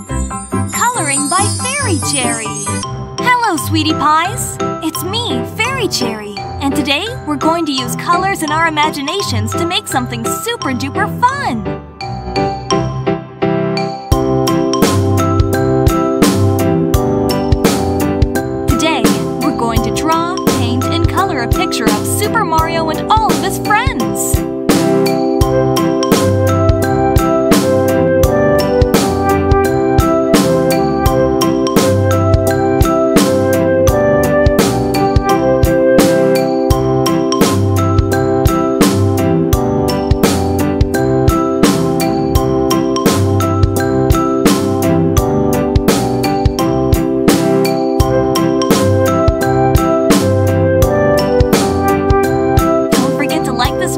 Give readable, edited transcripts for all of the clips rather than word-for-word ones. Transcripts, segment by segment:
Coloring by Fairy Cherry. Hello, sweetie pies! It's me, Fairy Cherry, and today we're going to use colors in our imaginations to make something super duper fun! Today, we're going to draw, paint, and color a picture of Super Mario and all of his friends!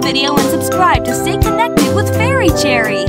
Video and subscribe to stay connected with Fairy Cherry.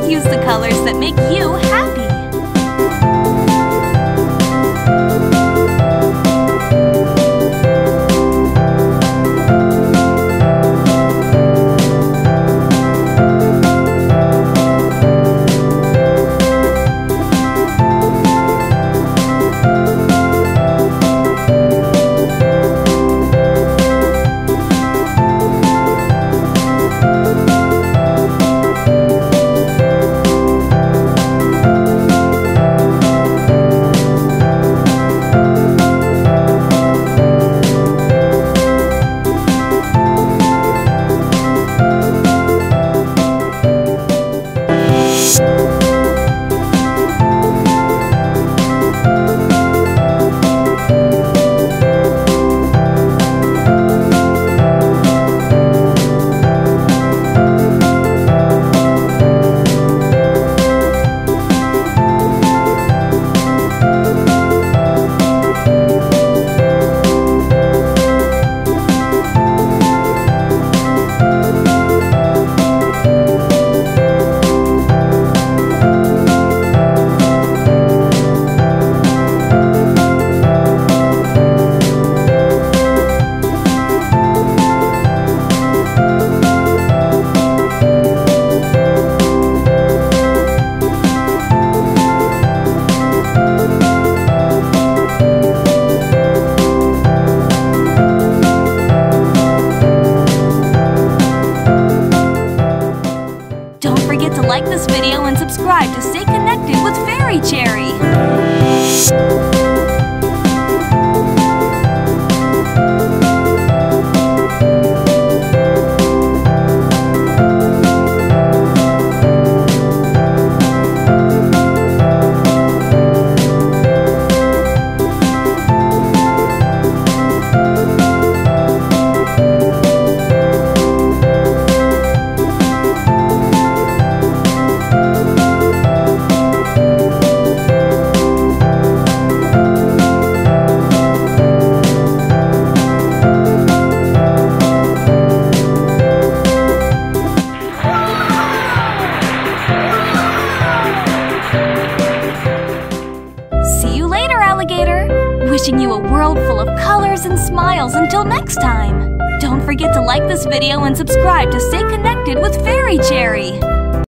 Use the colors that make you happy. Like this video and subscribe to stay connected with Fairy Cherry. Wishing you a world full of colors and smiles until next time! Don't forget to like this video and subscribe to stay connected with Fairy Cherry.